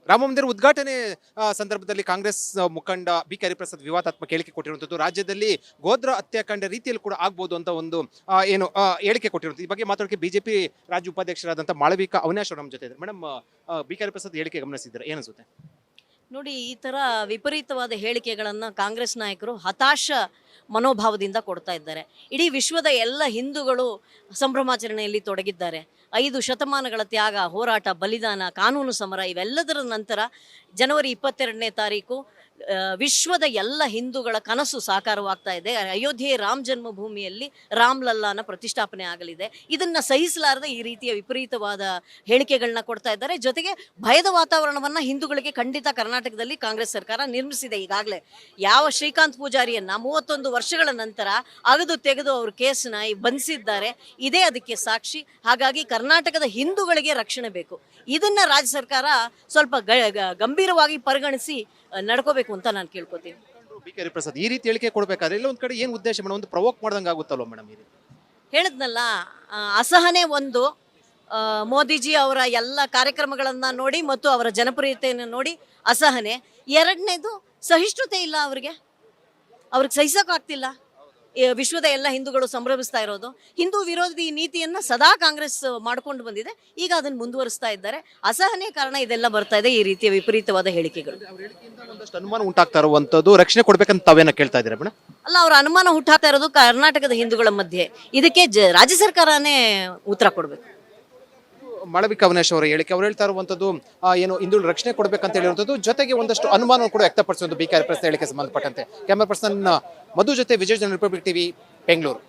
ರಾಮ ಮಂದಿರ ಉದ್ಘಾಟನೆ ಸಂದರ್ಭದಲ್ಲಿ ಕಾಂಗ್ರೆಸ್ ಮುಖಂಡ ಬಿ ಕೆ ಹರಿಪ್ರಸಾದ್ ವಿವಾದಾತ್ಮಕ ಹೇಳಿಕೆ ಕೊಟ್ಟಿರುವಂಥದ್ದು. ರಾಜ್ಯದಲ್ಲಿ ಗೋದ್ರ ಹತ್ಯಾಕಾಂಡ ರೀತಿಯಲ್ಲಿ ಕೂಡ ಆಗ್ಬೋದು ಅಂತ ಒಂದು ಹೇಳಿಕೆ ಕೊಟ್ಟಿರುವಂಥದ್ದು. ಈ ಬಗ್ಗೆ ಮಾತಾಡೋಕೆ ಬಿಜೆಪಿ ರಾಜ್ಯ ಉಪಾಧ್ಯಕ್ಷರಾದಂಥ ಮಾಳವಿಕಾ ಅವಿನಾಶ್ ಅವರು ನಮ್ಮ ಜೊತೆ ಇದ್ದಾರೆ. ಮೇಡಮ್, ಬಿ ಕೆ ಹರಿಪ್ರಸಾದ್ ಹೇಳಿಕೆ ಗಮನಿಸಿದ್ದಾರೆ, ಏನಿಸುತ್ತೆ? ನೋಡಿ, ಈ ಥರ ವಿಪರೀತವಾದ ಹೇಳಿಕೆಗಳನ್ನು ಕಾಂಗ್ರೆಸ್ ನಾಯಕರು ಹತಾಶ ಮನೋಭಾವದಿಂದ ಕೊಡ್ತಾ ಇದ್ದಾರೆ. ಇಡೀ ವಿಶ್ವದ ಎಲ್ಲ ಹಿಂದೂಗಳು ಸಂಭ್ರಮಾಚರಣೆಯಲ್ಲಿ ತೊಡಗಿದ್ದಾರೆ. 5 ಶತಮಾನಗಳ ತ್ಯಾಗ, ಹೋರಾಟ, ಬಲಿದಾನ, ಕಾನೂನು ಸಮರ ಇವೆಲ್ಲದರ ನಂತರ ಜನವರಿ 22ನೇ ತಾರೀಕು ವಿಶ್ವದ ಎಲ್ಲ ಹಿಂದೂಗಳ ಕನಸು ಸಾಕಾರವಾಗ್ತಾ ಇದೆ. ಅಯೋಧ್ಯೆ ರಾಮ ಜನ್ಮಭೂಮಿಯಲ್ಲಿ ರಾಮ್ಲಲ್ಲಾನ ಪ್ರತಿಷ್ಠಾಪನೆ ಆಗಲಿದೆ. ಇದನ್ನು ಸಹಿಸಲಾರದೆ ಈ ರೀತಿಯ ವಿಪರೀತವಾದ ಹೇಳಿಕೆಗಳನ್ನ ಕೊಡ್ತಾ ಇದ್ದಾರೆ. ಜೊತೆಗೆ ಭಯದ ವಾತಾವರಣವನ್ನು ಹಿಂದೂಗಳಿಗೆ ಖಂಡಿತ ಕರ್ನಾಟಕದಲ್ಲಿ ಕಾಂಗ್ರೆಸ್ ಸರ್ಕಾರ ನಿರ್ಮಿಸಿದೆ. ಈಗಾಗಲೇ ಯಾವ ಶ್ರೀಕಾಂತ್ ಪೂಜಾರಿಯನ್ನ 31 ವರ್ಷಗಳ ನಂತರ ಅಗದು ತೆಗೆದು ಅವರು ಕೇಸನ್ನ ಬಂಧಿಸಿದ್ದಾರೆ, ಇದೇ ಅದಕ್ಕೆ ಸಾಕ್ಷಿ. ಹಾಗಾಗಿ ಕರ್ನಾಟಕದ ಹಿಂದೂಗಳಿಗೆ ರಕ್ಷಣೆ ಬೇಕು. ಇದನ್ನ ರಾಜ್ಯ ಸರ್ಕಾರ ಸ್ವಲ್ಪ ಗಂಭೀರವಾಗಿ ಪರಿಗಣಿಸಿ ನಡ್ಕೋಬೇಕು ಅಂತ ನಾನು ಕೇಳ್ಕೊತೀನಿ. ಬಿ ಕೆ ಹರಿಪ್ರಸಾದ್ ಈ ರೀತಿ ಹೇಳಿಕೆ ಕೊಡಬೇಕಾದ್ರೆ ಇಲ್ಲ ಒಂದ್ ಕಡೆ ಏನು ಉದ್ದೇಶ ಮೇಡಮ್? ಒಂದು ಪ್ರವೋಕ್ ಮಾಡ್ದಂಗೆ ಆಗುತ್ತಲ್ವ ಮೇಡಮ್? ಈ ರೀತಿ ಹೇಳಿದ್ನಲ್ಲ, ಅಸಹನೆ ಒಂದು, ಮೋದಿಜಿ ಅವರ ಎಲ್ಲ ಕಾರ್ಯಕ್ರಮಗಳನ್ನು ನೋಡಿ ಮತ್ತು ಅವರ ಜನಪ್ರಿಯತೆಯನ್ನು ನೋಡಿ ಅಸಹನೆ. ಎರಡನೇದು ಸಹಿಷ್ಣುತೆ ಇಲ್ಲ ಅವ್ರಿಗೆ ಸಹಿಸೋಕ್ಕಾಗ್ತಿಲ್ಲ. ವಿಶ್ವದ ಎಲ್ಲ ಹಿಂದೂಗಳು ಸಂಭ್ರಮಿಸ್ತಾ ಇರೋದು. ಹಿಂದೂ ವಿರೋಧಿ ನೀತಿಯನ್ನು ಸದಾ ಕಾಂಗ್ರೆಸ್ ಮಾಡ್ಕೊಂಡು ಬಂದಿದೆ. ಈಗ ಅದನ್ನು ಮುಂದುವರಿಸ್ತಾ ಇದ್ದಾರೆ. ಅಸಹನೆ ಕಾರಣ ಇದೆಲ್ಲ ಬರ್ತಾ ಇದೆ, ಈ ರೀತಿಯ ವಿಪರೀತವಾದ ಹೇಳಿಕೆಗಳು. ಒಂದಷ್ಟು ಅನುಮಾನ ಉಂಟಾಗ್ತಾ ಇರುವಂತದ್ದು, ರಕ್ಷಣೆ ಕೊಡ್ಬೇಕಂತ ತಾವೇನ ಕೇಳ್ತಾ ಇದ್ದೀರಾ ಮೇಡಮ್? ಅಲ್ಲ, ಅವರ ಅನುಮಾನ ಹುಟ್ಟಾಗ್ತಾ ಇರೋದು ಕರ್ನಾಟಕದ ಹಿಂದೂಗಳ ಮಧ್ಯೆ. ಇದಕ್ಕೆ ರಾಜ್ಯ ಸರ್ಕಾರನೇ ಉತ್ತರ ಕೊಡಬೇಕು. ಮಾಳವಿಕಾ ಅವಿನಾಶ್ ಅವರ ಹೇಳಿಕೆ, ಅವ್ರು ಹೇಳ್ತಾ ಇರುವಂತದ್ದು ಏನು ಹಿಂದೂ ರಕ್ಷಣೆ ಕೊಡಬೇಕಂತ ಹೇಳಿರುವಂತದ್ದು, ಜೊತೆಗೆ ಒಂದಷ್ಟು ಅನುಮಾನ ಕೂಡ ವ್ಯಕ್ತಪಡಿಸುವಂತ ಬಿ ಕೆ ಹರಿಪ್ರಸಾದ್ ಹೇಳಿಕೆ ಸಂಬಂಧಪಟ್ಟಂತೆ. ಕ್ಯಾಮರಾ ಪರ್ಸನ್ ಮಧು ಜೊತೆ ವಿಜಯ್ ಜನ, ರಿಪಬ್ಲಿಕ್ ಟಿವಿ, ಬೆಂಗಳೂರು.